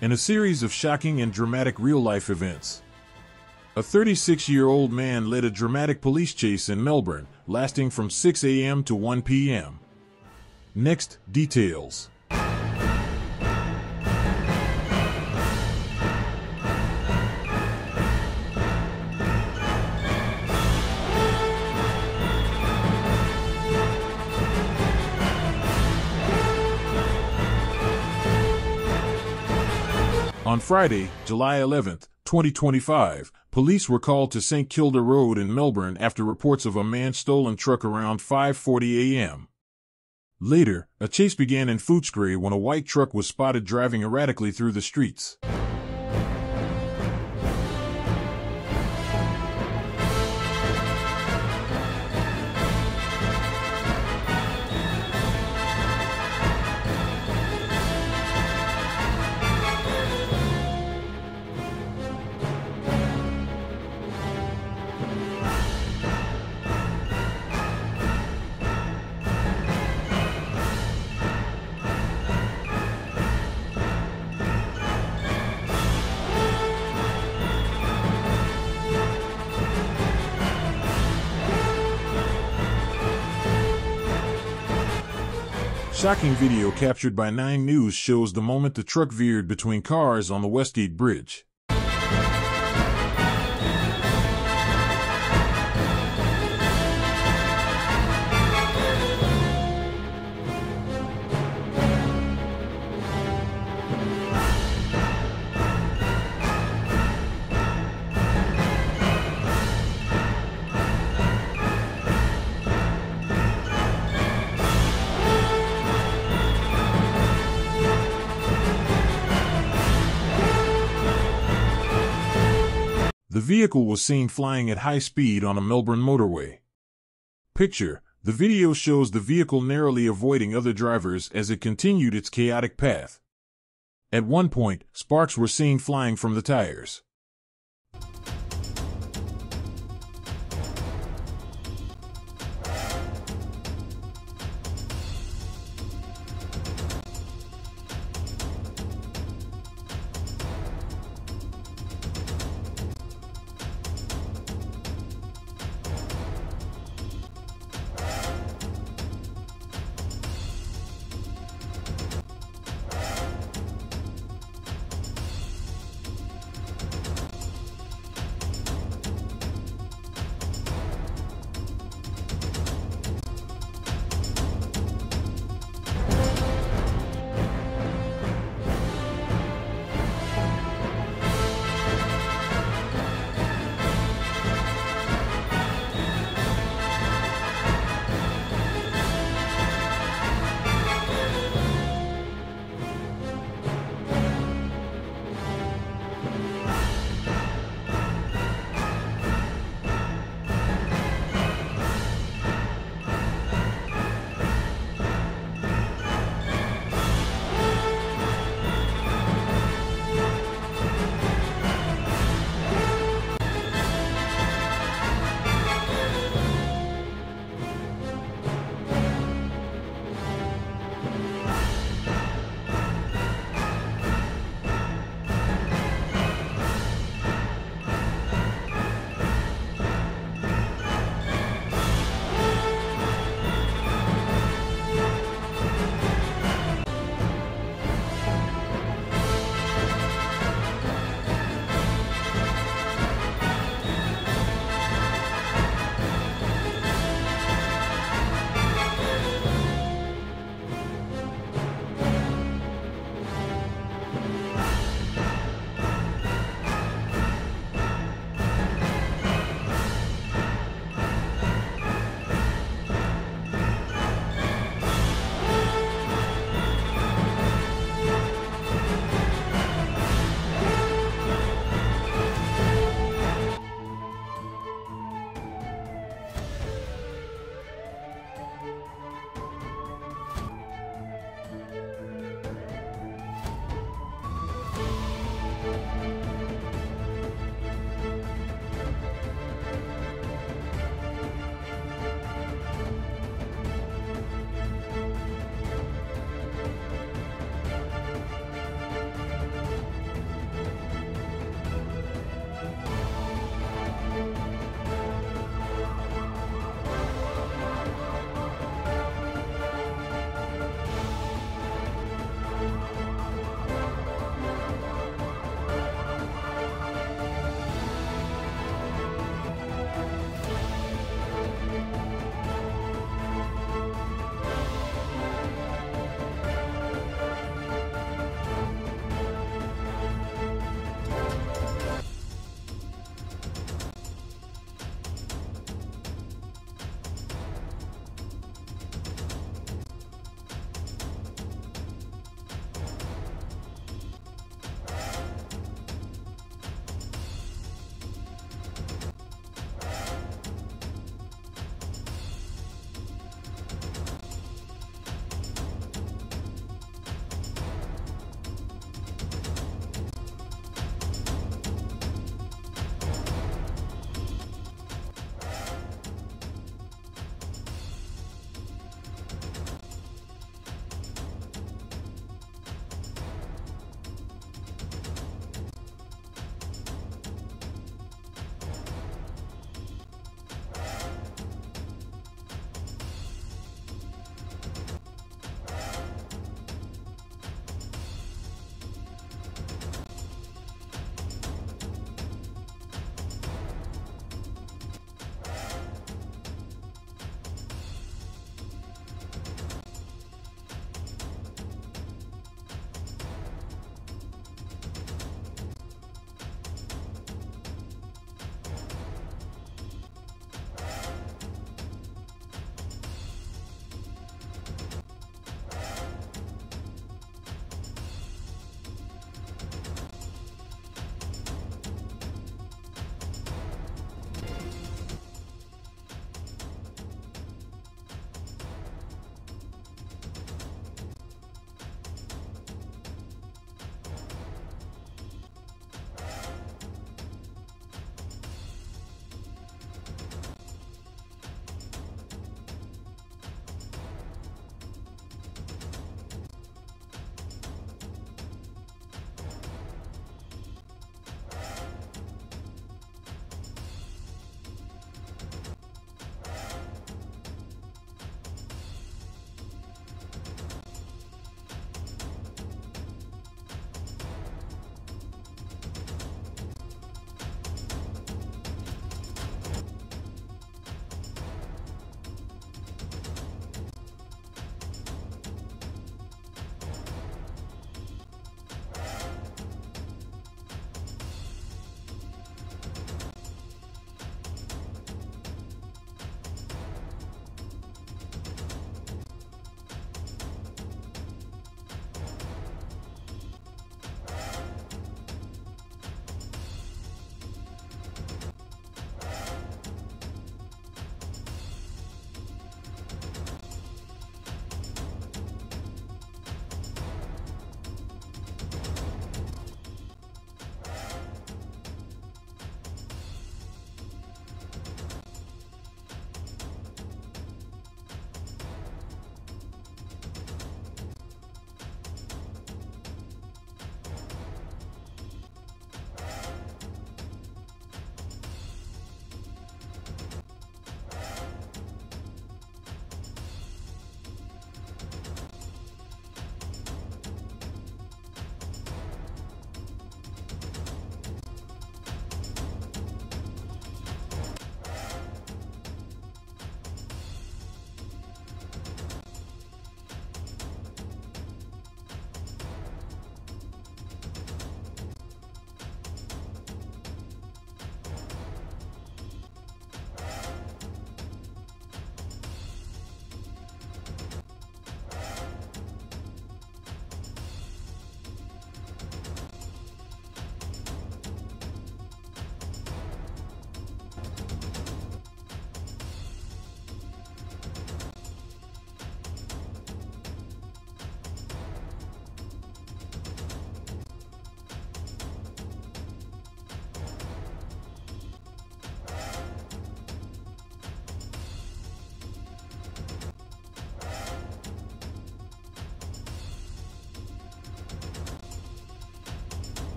and a series of shocking and dramatic real-life events. A 36-year-old man led a dramatic police chase in Melbourne, lasting from 6 a.m. to 1 p.m. Next, details. On Friday, July 11, 2025, police were called to St Kilda Road in Melbourne after reports of a man-stolen truck around 5:40 a.m. Later, a chase began in Footscray when a white truck was spotted driving erratically through the streets. Shocking video captured by 9 News shows the moment the truck veered between cars on the Westgate Bridge. The vehicle was seen flying at high speed on a Melbourne motorway. Picture: the video shows the vehicle narrowly avoiding other drivers as it continued its chaotic path. At one point, sparks were seen flying from the tires.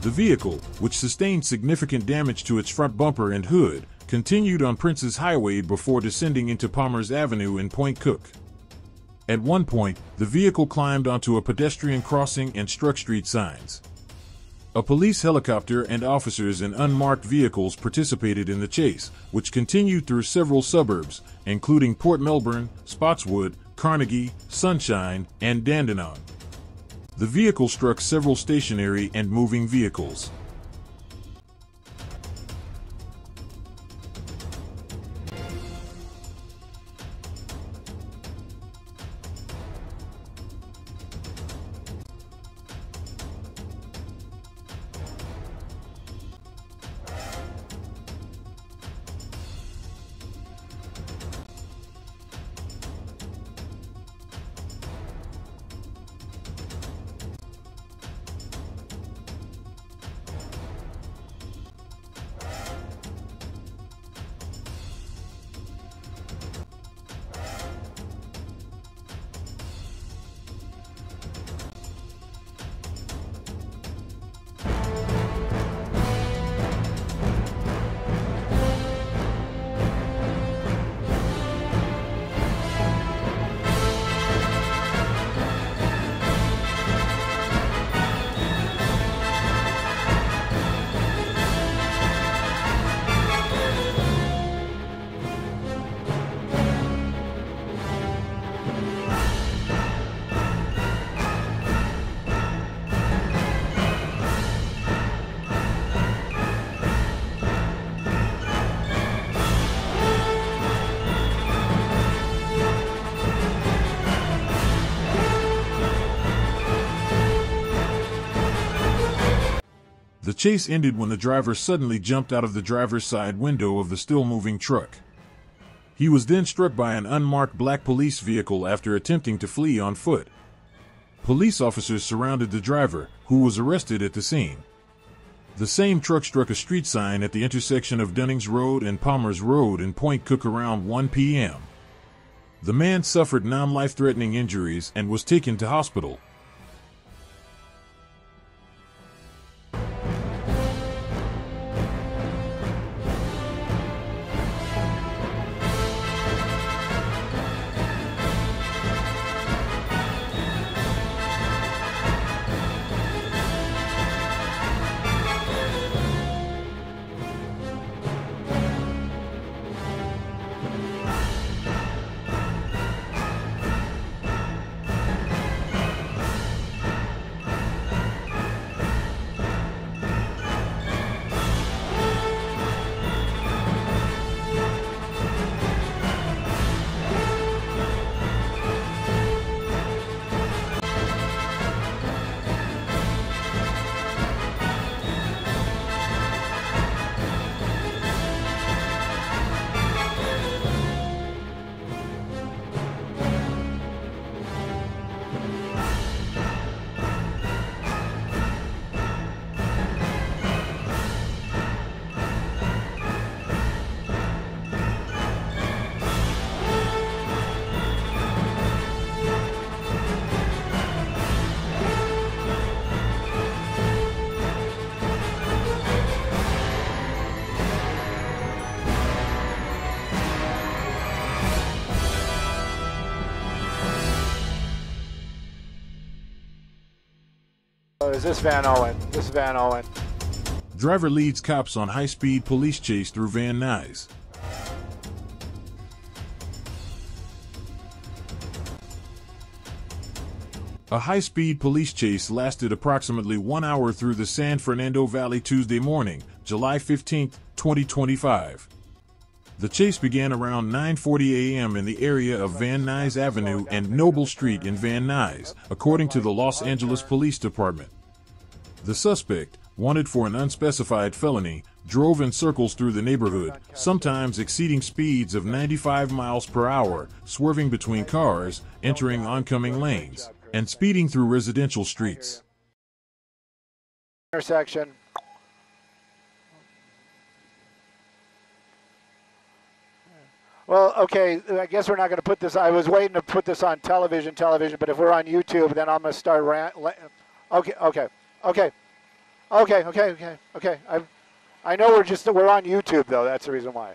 The vehicle, which sustained significant damage to its front bumper and hood, continued on Prince's Highway before descending into Palmer's Avenue in Point Cook. At one point, the vehicle climbed onto a pedestrian crossing and struck street signs. A police helicopter and officers in unmarked vehicles participated in the chase, which continued through several suburbs, including Port Melbourne, Spotswood, Carnegie, Sunshine, and Dandenong. The vehicle struck several stationary and moving vehicles. The chase ended when the driver suddenly jumped out of the driver's side window of the still-moving truck. He was then struck by an unmarked black police vehicle after attempting to flee on foot. Police officers surrounded the driver, who was arrested at the scene. The same truck struck a street sign at the intersection of Dunnings Road and Palmer's Road in Point Cook around 1 p.m. The man suffered non-life-threatening injuries and was taken to hospital. Is this Van Owen? This is Van Owen. Driver leads cops on high-speed police chase through Van Nuys. A high-speed police chase lasted approximately 1 hour through the San Fernando Valley Tuesday morning, July 15, 2025. The chase began around 9:40 a.m. in the area of Van Nuys Avenue and Noble Street in Van Nuys, according to the Los Angeles Police Department. The suspect, wanted for an unspecified felony, drove in circles through the neighborhood, sometimes exceeding speeds of 95 miles per hour, swerving between cars, entering oncoming lanes, and speeding through residential streets. Intersection. Well, okay, I guess we're not going to put this. I was waiting to put this on television, but if we're on YouTube, then I'm going to start Okay. Okay. I know we're on YouTube though. That's the reason why.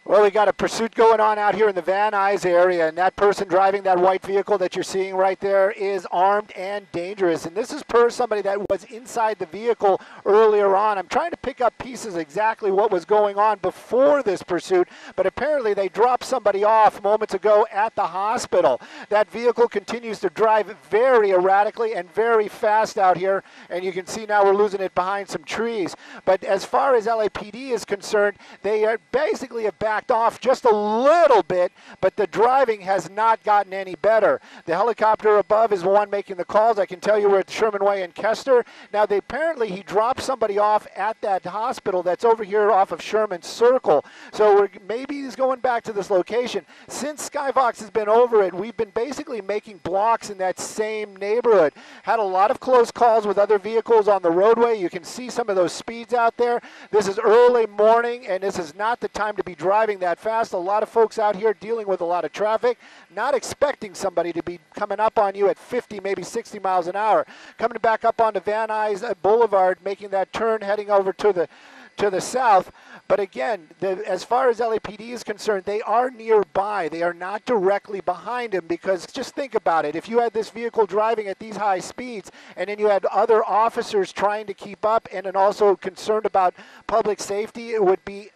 Well, we got a pursuit going on out here in the Van Nuys area, and that person driving that white vehicle that you're seeing right there is armed and dangerous. And this is per somebody that was inside the vehicle earlier on. I'm trying to pick up pieces exactly what was going on before this pursuit, but apparently they dropped somebody off moments ago at the hospital. That vehicle continues to drive very erratically and very fast out here, and you can see now we're losing it behind some trees. But as far as LAPD is concerned, they are basically backed off just a little bit, but the driving has not gotten any better. The helicopter above is the one making the calls. I can tell you we're at Sherman Way in Kester. Now, apparently he dropped somebody off at that hospital that's over here off of Sherman Circle. So maybe he's going back to this location. Since Skyvox has been over it, we've been basically making blocks in that same neighborhood. Had a lot of close calls with other vehicles on the roadway. You can see some of those speeds out there. This is early morning, and this is not the time to be driving that fast. A lot of folks out here dealing with a lot of traffic, not expecting somebody to be coming up on you at 50, maybe 60 miles an hour. Coming back up onto Van Nuys Boulevard, making that turn, heading over to the south. But again, as far as LAPD is concerned, they are nearby. They are not directly behind him, because just think about it. If you had this vehicle driving at these high speeds and then you had other officers trying to keep up and then also concerned about public safety, it would be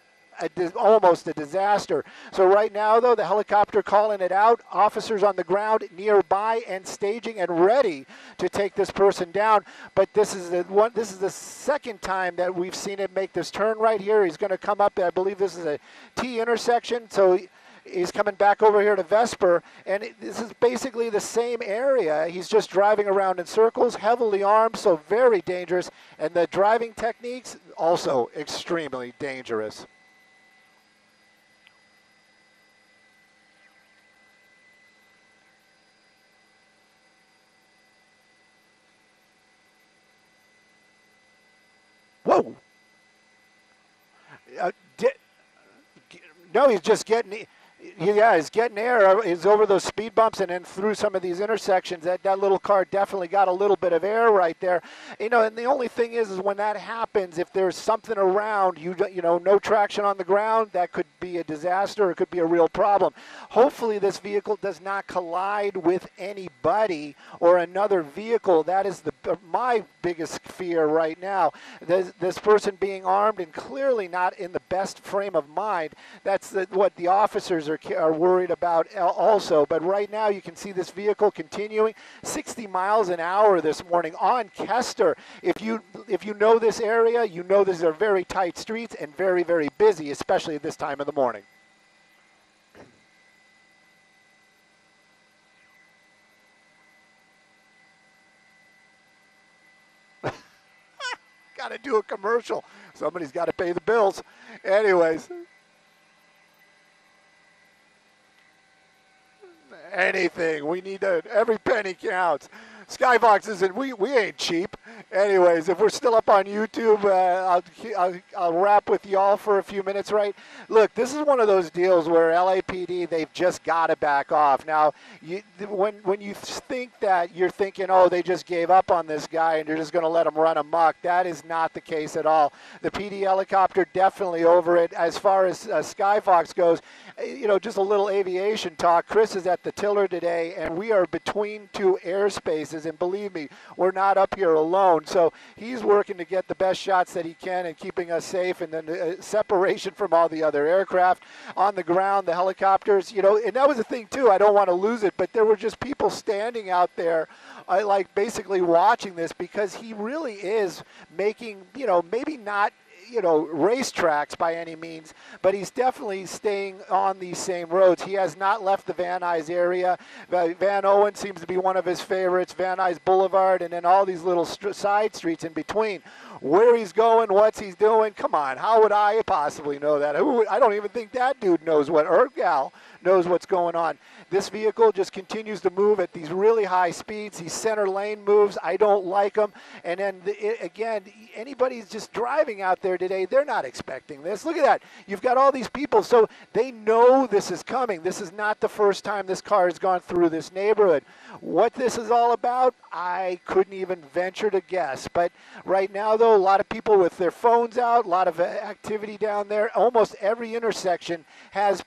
almost a disaster. So right now, though, the helicopter calling it out, officers on the ground nearby and staging and ready to take this person down. But this is the second time that we've seen him make this turn right here. He's going to come up, I believe this is a T intersection, so he's coming back over here to Vesper, and this is basically the same area. He's just driving around in circles, heavily armed, so very dangerous, and the driving techniques also extremely dangerous. Whoa. No, he's just getting, he's getting air. He's over those speed bumps and then through some of these intersections. That little car definitely got a little bit of air right there. You know, and the only thing is when that happens, if there's something around, you know, no traction on the ground, that could be a disaster. It could be a real problem. Hopefully this vehicle does not collide with anybody or another vehicle. That is my biggest fear right now. This person being armed and clearly not in the best frame of mind. That's what the officers are worried about also. But right now you can see this vehicle continuing 60 miles an hour this morning on Kester. If you know this area, you know these are very tight streets and very, very busy, especially at this time of the morning. Got to do a commercial. Somebody's got to pay the bills. Anyways. Anything. We need to, every penny counts. Skyvox isn't, we ain't cheap. Anyways, if we're still up on YouTube, I'll wrap with y'all for a few minutes, right? Look, this is one of those deals where LAPD, they've just got to back off. Now, when you think that, you're thinking, oh, they just gave up on this guy and you're just going to let him run amok. That is not the case at all. The PD helicopter definitely over it. As far as Skyfox goes, you know, just a little aviation talk. Chris is at the tiller today, and we are between two airspaces, and believe me, we're not up here alone. So he's working to get the best shots that he can and keeping us safe, and then separation from all the other aircraft on the ground, the helicopters, you know. And that was the thing, too. I don't want to lose it, but there were just people standing out there like basically watching this, because he really is making, you know, maybe not, you know, racetracks by any means, but he's definitely staying on these same roads. He has not left the Van Nuys area. Van Owen seems to be one of his favorites, Van Nuys Boulevard, and then all these little side streets in between. Where he's going, what's he's doing, come on, how would I possibly know that? I don't even think that dude knows what, or gal knows what's going on. This vehicle just continues to move at these really high speeds. These center lane moves, I don't like them. And then, again, anybody's just driving out there today, they're not expecting this. Look at that. You've got all these people, so they know this is coming. This is not the first time this car has gone through this neighborhood. What this is all about, I couldn't even venture to guess. But right now, though, a lot of people with their phones out, a lot of activity down there. Almost every intersection has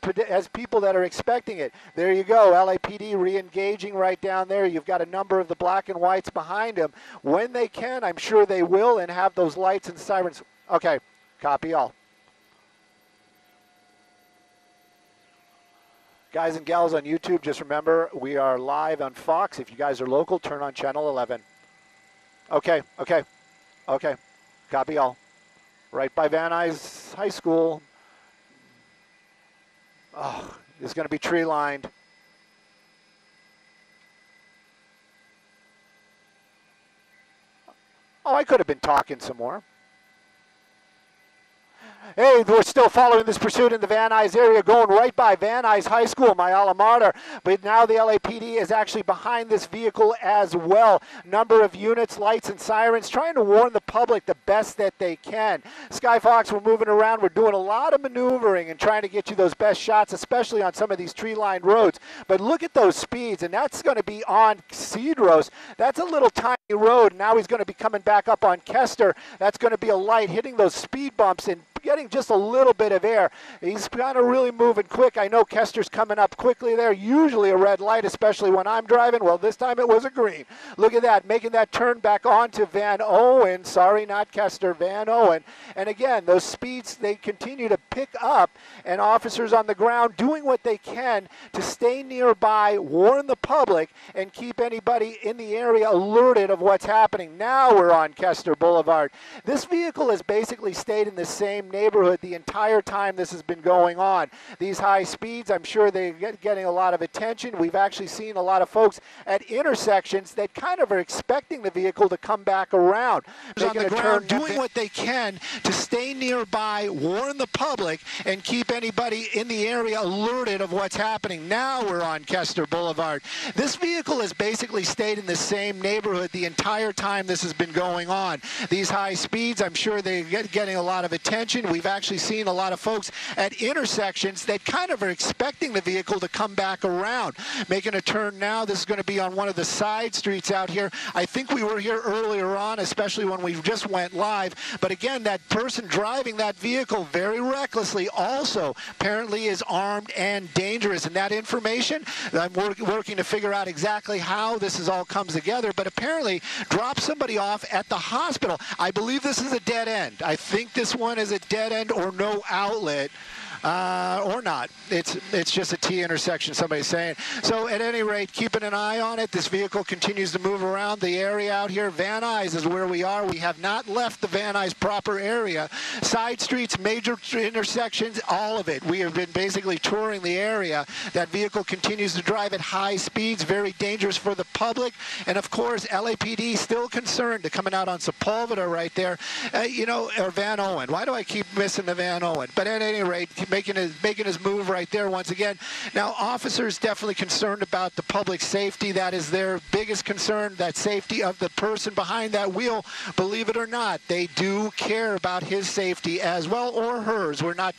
people that are expecting it. There you go, LAPD re-engaging right down there. You've got a number of the black and whites behind them. When they can, I'm sure they will, and have those lights and sirens. Okay, copy all. Guys and gals on YouTube, just remember, we are live on Fox. If you guys are local, turn on channel 11. Okay. Copy all. Right by Van Nuys High School. Oh, it's going to be tree lined. Oh, I could have been talking some more. Hey, we're still following this pursuit in the Van Nuys area, going right by Van Nuys High School, my alma mater. But now the LAPD is actually behind this vehicle as well. Number of units, lights, and sirens, trying to warn the public the best that they can. Sky Fox, we're moving around. We're doing a lot of maneuvering and trying to get you those best shots, especially on some of these tree-lined roads. But look at those speeds, and that's going to be on Cedros. That's a little tiny road. Now he's going to be coming back up on Kester. That's going to be a light hitting those speed bumps and getting just a little bit of air. He's kind of really moving quick. I know Kester's coming up quickly there. Usually a red light, especially when I'm driving. Well, this time it was a green. Look at that, making that turn back onto Van Owen. Sorry, not Kester, Van Owen. And again, those speeds, they continue to pick up, and officers on the ground doing what they can to stay nearby, warn the public, and keep anybody in the area alerted of what's happening. Now we're on Kester Boulevard. This vehicle has basically stayed in the same neighborhood the entire time this has been going on. These high speeds, I'm sure they're getting a lot of attention. We've actually seen a lot of folks at intersections that kind of are expecting the vehicle to come back around. Making a turn, doing what they can to stay nearby, warn the public, and keep anybody in the area alerted of what's happening. Now we're on Kester Boulevard. This vehicle has basically stayed in the same neighborhood the entire time this has been going on. These high speeds, I'm sure they're getting a lot of attention. We've actually seen a lot of folks at intersections that kind of are expecting the vehicle to come back around. Making a turn now. This is going to be on one of the side streets out here. I think we were here earlier on, especially when we just went live. But again, that person driving that vehicle very recklessly also apparently is armed and dangerous. And that information, I'm working to figure out exactly how this is all comes together, but apparently dropped somebody off at the hospital. I believe this is a dead end. I think this one is a dead end or no outlet. Or not. It's just a T intersection, somebody's saying. So at any rate, keeping an eye on it. This vehicle continues to move around the area out here. Van Nuys is where we are. We have not left the Van Nuys proper area. Side streets, major intersections, all of it. We have been basically touring the area. That vehicle continues to drive at high speeds, very dangerous for the public. And of course, LAPD still concerned. They're coming out on Sepulveda right there, or Van Owen. Why do I keep missing the Van Owen? But at any rate, making his move right there once again. Now, officers definitely concerned about the public safety. That is their biggest concern, that safety of the person behind that wheel. Believe it or not, they do care about his safety as well, or hers. We're not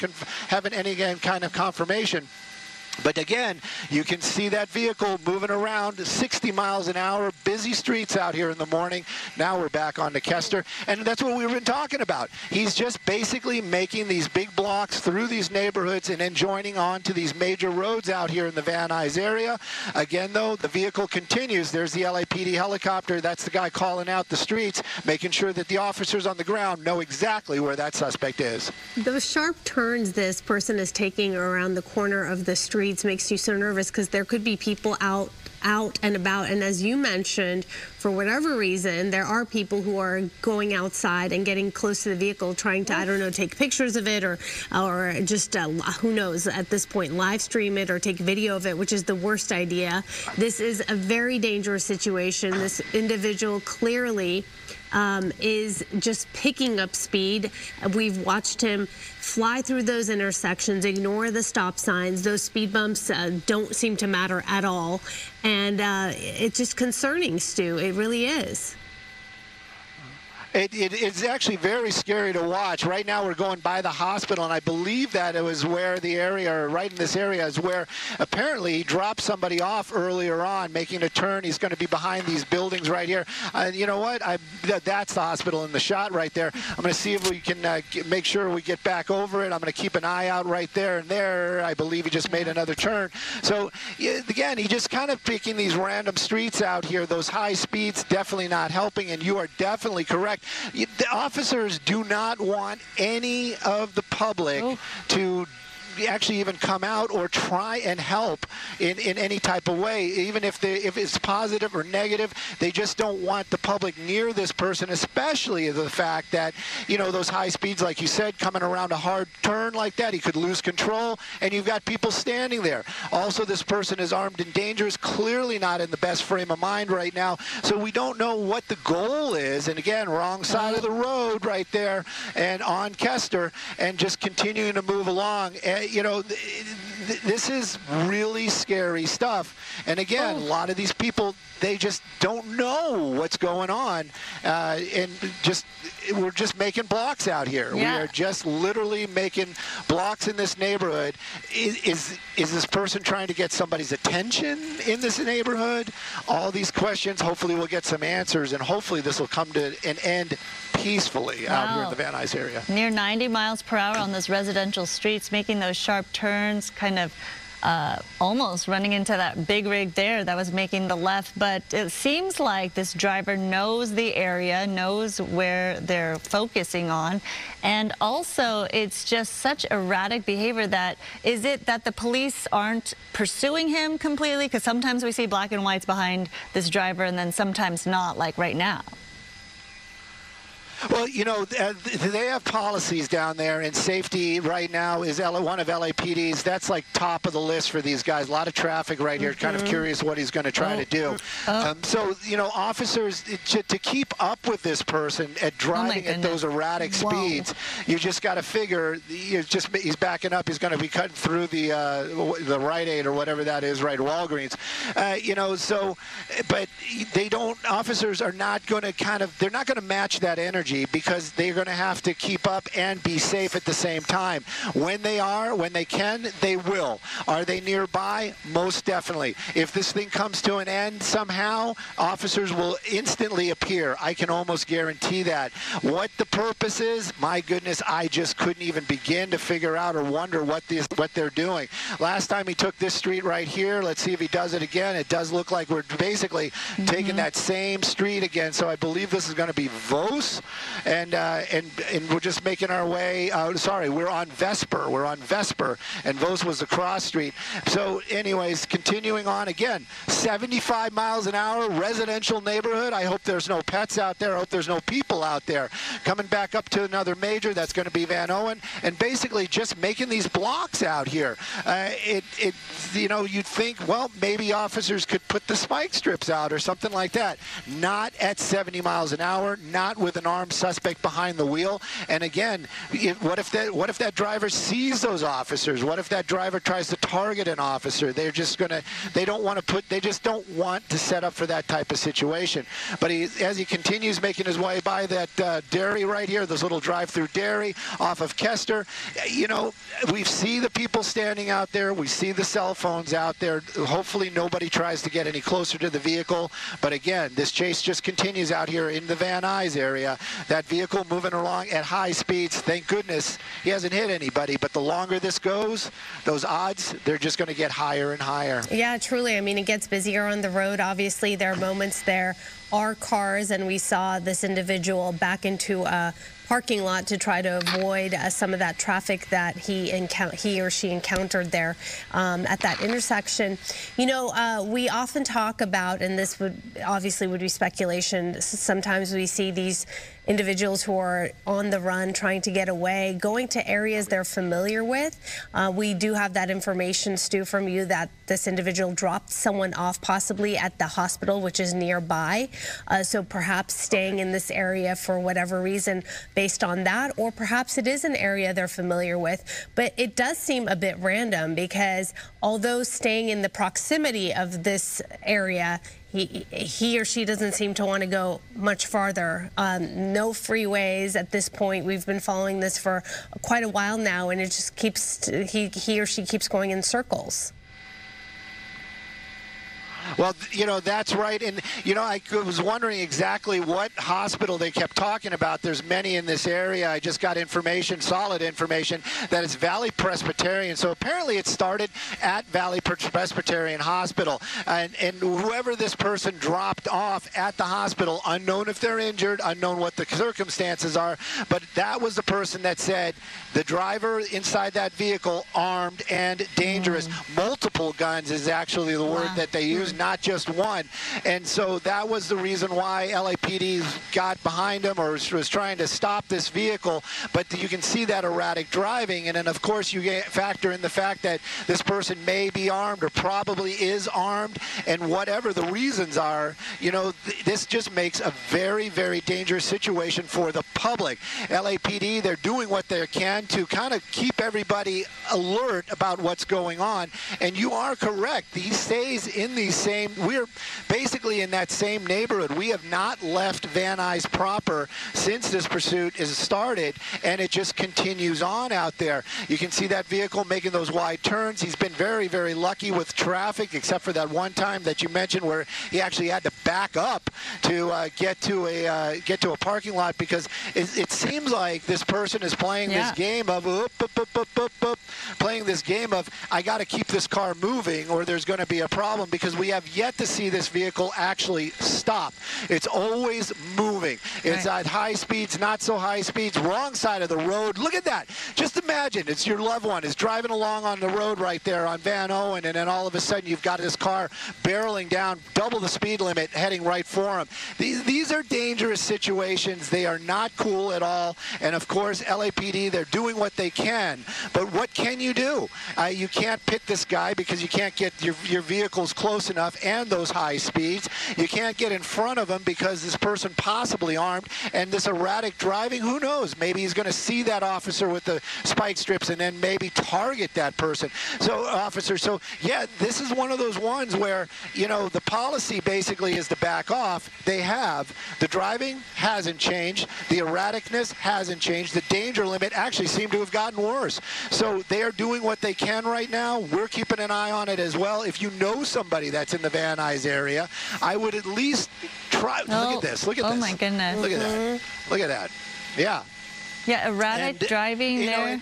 having any kind of confirmation. But again, you can see that vehicle moving around 60 miles an hour, busy streets out here in the morning. Now we're back on to Kester, and that's what we've been talking about. He's just basically making these big blocks through these neighborhoods and then joining on to these major roads out here in the Van Nuys area. Again, though, the vehicle continues. There's the LAPD helicopter. That's the guy calling out the streets, making sure that the officers on the ground know exactly where that suspect is. Those sharp turns this person is taking around the corner of the street makes you so nervous because there could be people out and about, and as you mentioned, for whatever reason, there are people who are going outside and getting close to the vehicle, trying to, I don't know, take pictures of it or just, who knows, at this point, live stream it or take video of it, which is the worst idea. This is a very dangerous situation. This individual clearly is just picking up speed. We've watched him fly through those intersections, ignore the stop signs. Those speed bumps don't seem to matter at all. And it's just concerning, Stu. It really is. It's actually very scary to watch. Right now we're going by the hospital, and I believe that it was where the area, or right in this area, is where apparently he dropped somebody off earlier on, making a turn. He's going to be behind these buildings right here. You know what? That's the hospital in the shot right there. I'm going to see if we can make sure we get back over it. I'm going to keep an eye out right there and there. I believe he just made another turn. So, again, he just kind of picking these random streets out here. Those high speeds definitely not helping, and you are definitely correct. The officers do not want any of the public to actually even come out or try and help in any type of way, even if it's positive or negative. They just don't want the public near this person, especially the fact that, you know, those high speeds, like you said, coming around a hard turn like that, he could lose control, and you've got people standing there. Also, this person is armed and dangerous, clearly not in the best frame of mind right now, so we don't know what the goal is. And again, wrong side of the road right there and on Kester, and just continuing to move along. You know, this is really scary stuff. And again, a lot of these people, they just don't know what's going on. And we're just making blocks out here. Yeah. We are just literally making blocks in this neighborhood. Is this person trying to get somebody's attention in this neighborhood? All these questions, hopefully we'll get some answers, and hopefully this will come to an end peacefully out here in the Van Nuys area. Near 90 miles per hour on those residential streets, making those sharp turns, kind of almost running into that big rig there that was making the left. But it seems like this driver knows the area, knows where they're focusing on. And also, it's just such erratic behavior that, is it that the police aren't pursuing him completely? Because sometimes we see black and whites behind this driver and then sometimes not, like right now. Well, you know, they have policies down there, and safety right now is one of LAPD's. That's like top of the list for these guys. A lot of traffic right here. Kind of curious what he's going to try to do. So, you know, officers, to keep up with this person at driving at those erratic speeds, you just got to figure, he's backing up. He's going to be cutting through the Rite Aid or whatever that is, right, Walgreens. You know, so, but they don't, officers are not going to they're not going to match that energy, because they're going to have to keep up and be safe at the same time. When they can, they will. Are they nearby? Most definitely. If this thing comes to an end somehow, officers will instantly appear. I can almost guarantee that. What the purpose is, my goodness, I just couldn't even begin to figure out or wonder what they're doing. Last time he took this street right here. Let's see if he does it again. It does look like we're basically taking that same street again. So I believe this is going to be Vos. And we're just making our way. Sorry, we're on Vesper. We're on Vesper, and Vos was the cross street. So, anyways, continuing on again, 75 miles an hour, residential neighborhood. I hope there's no pets out there. I hope there's no people out there. Coming back up to another major, that's going to be Van Owen, and basically just making these blocks out here. You know, you'd think, well, maybe officers could put the spike strips out or something like that. Not at 70 miles an hour. Not with an armed suspect behind the wheel. And again, what if that driver sees those officers? What if that driver tries to target an officer? They're just gonna, they just don't want to set up for that type of situation. But as he continues making his way by that dairy right here, this little drive-through dairy off of Kester, you know, we see the people standing out there. We see the cell phones out there. Hopefully nobody tries to get any closer to the vehicle. But again, this chase just continues out here in the Van Nuys area. That vehicle moving along at high speeds. Thank goodness he hasn't hit anybody, but the longer this goes, those odds, they're just going to get higher and higher. Yeah, truly. I mean, it gets busier on the road. Obviously, there are moments there are cars, and we saw this individual back into a parking lot to try to avoid some of that traffic that he or she encountered there at that intersection. You know, we often talk about, and this would be speculation, sometimes we see these individuals who are on the run trying to get away, going to areas they're familiar with. We do have that information, Stu, from you that this individual dropped someone off possibly at the hospital, which is nearby. So perhaps staying in this area for whatever reason based on that, or perhaps it is an area they're familiar with. But it does seem a bit random because although staying in the proximity of this area, he or she doesn't seem to want to go much farther. No freeways at this point. We've been following this for quite a while now, and it just keeps, he or she keeps going in circles. Well, you know, that's right. And, you know, I was wondering exactly what hospital they kept talking about. There's many in this area. I just got information, solid information, that it's Valley Presbyterian. So apparently it started at Valley Presbyterian Hospital. And whoever this person dropped off at the hospital, unknown if they're injured, unknown what the circumstances are, but that was the person that said the driver inside that vehicle, armed and dangerous. Multiple guns is actually the word that they use. Not just one. And so that was the reason why LAPD got behind him or was trying to stop this vehicle. But you can see that erratic driving. And then, of course, you factor in the fact that this person may be armed or probably is armed. And whatever the reasons are, you know, this just makes a very, very dangerous situation for the public. LAPD, they're doing what they can to kind of keep everybody alert about what's going on. And you are correct. He stays in these we're basically in that same neighborhood. We have not left Van Nuys proper since this pursuit is started, and it just continues on out there. You can see that vehicle making those wide turns. He's been very, very lucky with traffic, except for that one time that you mentioned where he actually had to back up to get to a parking lot, because it seems like this person is playing this game of playing this game of I got to keep this car moving or there's going to be a problem, because we have yet to see this vehicle actually stop. It's always moving. It's at high speeds, not so high speeds, wrong side of the road. Look at that. Just imagine it's your loved one is driving along on the road right there on Van Owen, and then all of a sudden you've got this car barreling down double the speed limit heading right for him. These are dangerous situations. They are not cool at all. And of course, LAPD, they're doing what they can. But what can you do? You can't pit this guy because you can't get your vehicles close enough and those high speeds. You can't get in front of him because this person possibly armed, and this erratic driving, who knows? Maybe he's going to see that officer with the spike strips and then maybe target that person. So, officer, so yeah, this is one of those ones where, you know, the policy basically is to back off. They have. The driving hasn't changed. The erraticness hasn't changed. The danger limit actually seemed to have gotten worse. So they are doing what they can right now. We're keeping an eye on it as well. If you know somebody that's in the Van Nuys area, I would at least try. Look at this. Look at this. Oh, my goodness. Look at that. Look at that. Yeah. Yeah, erratic driving there.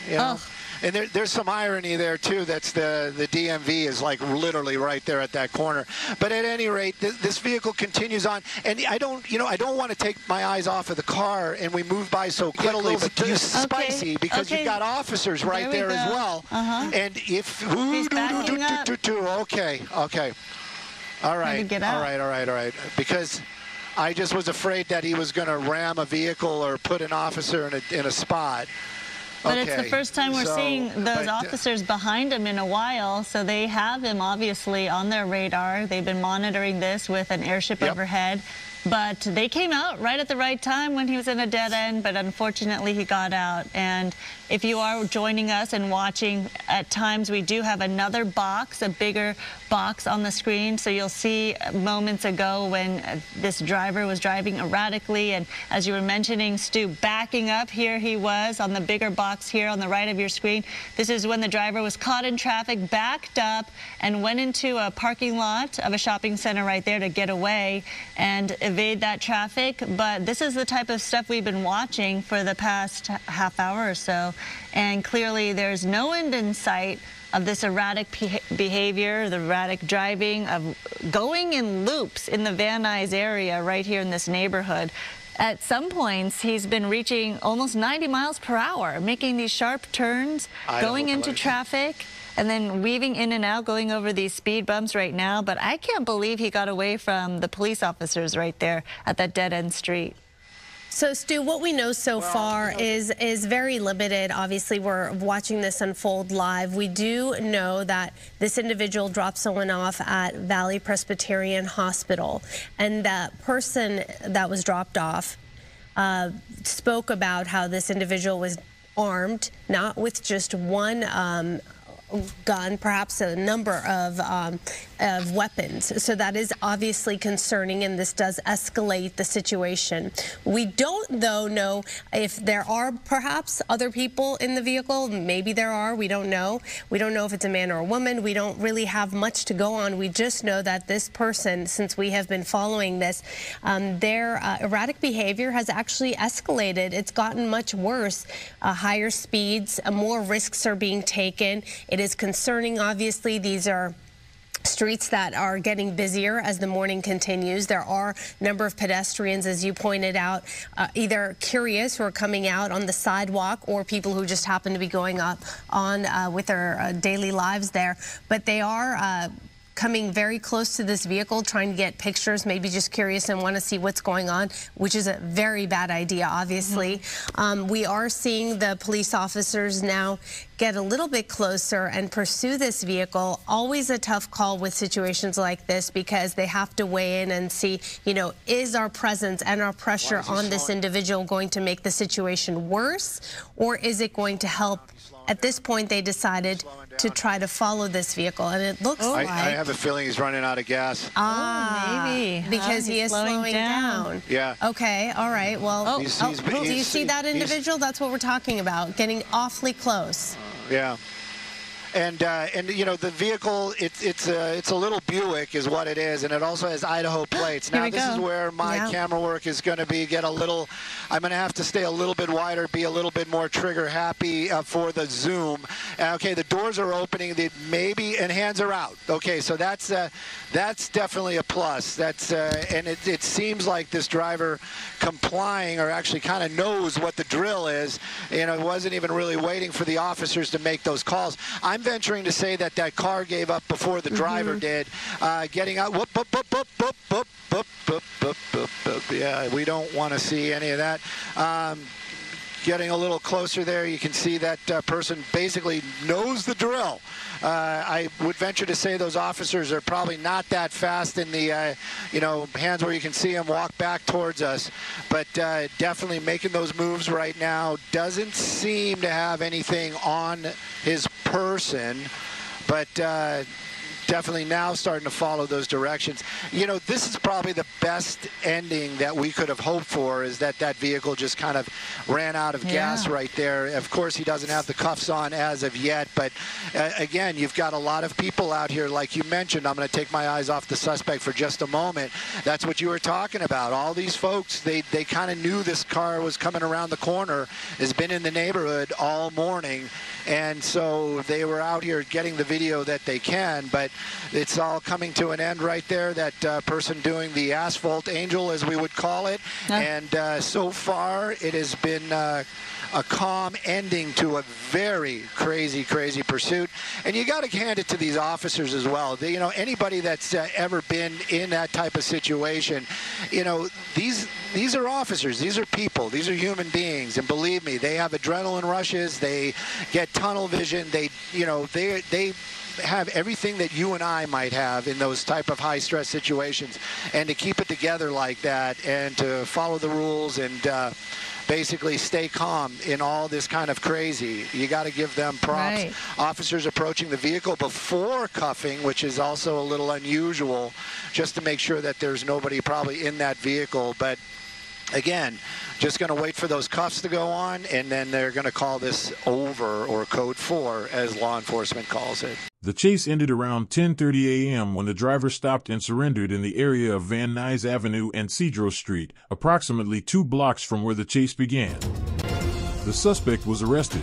You know, and there's some irony there, too. That's the DMV is like literally right there at that corner. But at any rate, this vehicle continues on. And I don't want to take my eyes off of the car and we move by so quickly. But too spicy because you've got officers right there as well. And if okay. All right. Because I just was afraid that he was going to ram a vehicle or put an officer in a spot. But it's the first time we're seeing those officers behind him in a while, so they have him obviously on their radar. They've been monitoring this with an airship overhead. But they came out right at the right time when he was in a dead end, but unfortunately he got out. And if you are joining us and watching, at times we do have another box, a bigger box on the screen. So you'll see moments ago when this driver was driving erratically. And as you were mentioning, Stu, backing up, here he was on the bigger box here on the right of your screen. This is when the driver was caught in traffic, backed up, and went into a parking lot of a shopping center right there to get away and evade that traffic. But this is the type of stuff we've been watching for the past half hour or so. And clearly there's no end in sight of this erratic behavior, the erratic driving, of going in loops in the Van Nuys area right here in this neighborhood. At some points, he's been reaching almost 90 miles per hour, making these sharp turns, going into traffic, and then weaving in and out, going over these speed bumps right now. But I can't believe he got away from the police officers right there at that dead-end street. So, Stu, what we know so far is very limited. Obviously, we're watching this unfold live. We do know that this individual dropped someone off at Valley Presbyterian Hospital, and that person that was dropped off spoke about how this individual was armed, not with just one gun, perhaps a number of weapons. So that is obviously concerning, and this does escalate the situation. We don't, though, know if there are perhaps other people in the vehicle. Maybe there are. We don't know. We don't know if it's a man or a woman. We don't really have much to go on. We just know that this person, since we have been following this, their erratic behavior has actually escalated. It's gotten much worse. Higher speeds, more risks are being taken. It is concerning, obviously. These are streets that are getting busier as the morning continues. There are a number of pedestrians, as you pointed out, either curious who are coming out on the sidewalk or people who just happen to be going up on with their daily lives there. But they are coming very close to this vehicle, trying to get pictures, maybe just curious and want to see what's going on, which is a very bad idea, obviously. We are seeing the police officers now get a little bit closer and pursue this vehicle. Always a tough call with situations like this, because they have to weigh in and see, you know, is our presence and our pressure on this individual going to make the situation worse, or is it going to help? At this point, they decided to try to follow this vehicle, and it looks like... I have a feeling he's running out of gas. Maybe. Because he is slowing down. Yeah. Okay, all right. Well, do you see that individual? That's what we're talking about, getting awfully close. Yeah. And you know, the vehicle, it's a little Buick is what it is, and it also has Idaho plates. Now this is where my camera work is going to be. I'm going to have to stay a little bit wider, be a little bit more trigger happy for the zoom. Okay, the doors are opening. And hands are out. Okay, so that's definitely a plus. And it seems like this driver complying, or actually kind of knows what the drill is. You know, wasn't even really waiting for the officers to make those calls. I'm venturing to say that car gave up before the driver did. Getting out, whoop, whoop, whoop, whoop, whoop, whoop, whoop, whoop, whoop, whoop, whoop. Yeah, we don't want to see any of that. Getting a little closer there, you can see that person basically knows the drill. I would venture to say those officers are probably not that fast in the, you know, hands where you can see them walk back towards us. But definitely making those moves right now. Doesn't seem to have anything on his person, but definitely now starting to follow those directions. You know, this is probably the best ending that we could have hoped for, is that vehicle just kind of ran out of gas right there. Of course, he doesn't have the cuffs on as of yet, but again, you've got a lot of people out here, like you mentioned. I'm going to take my eyes off the suspect for just a moment. That's what you were talking about. All these folks, they kind of knew this car was coming around the corner, has been in the neighborhood all morning, and so they were out here getting the video that they can, but it's all coming to an end right there. That person doing the asphalt angel, as we would call it. And so far, it has been a calm ending to a very crazy pursuit. And you got to hand it to these officers as well. You know, anybody that's ever been in that type of situation, you know, these are officers, these are people, these are human beings, and believe me, they have adrenaline rushes, they get tunnel vision, they have everything that you and I might have in those type of high stress situations, and to keep it together like that, and to follow the rules, and basically stay calm in all this kind of crazy. You got to give them props. Right. Officers approaching the vehicle before cuffing, which is also a little unusual, just to make sure that there's nobody probably in that vehicle. But again, just going to wait for those cuffs to go on, and then they're going to call this over, or code 4, as law enforcement calls it. The chase ended around 10:30 a.m. when the driver stopped and surrendered in the area of Van Nuys Avenue and Cedros Street, approximately 2 blocks from where the chase began. The suspect was arrested.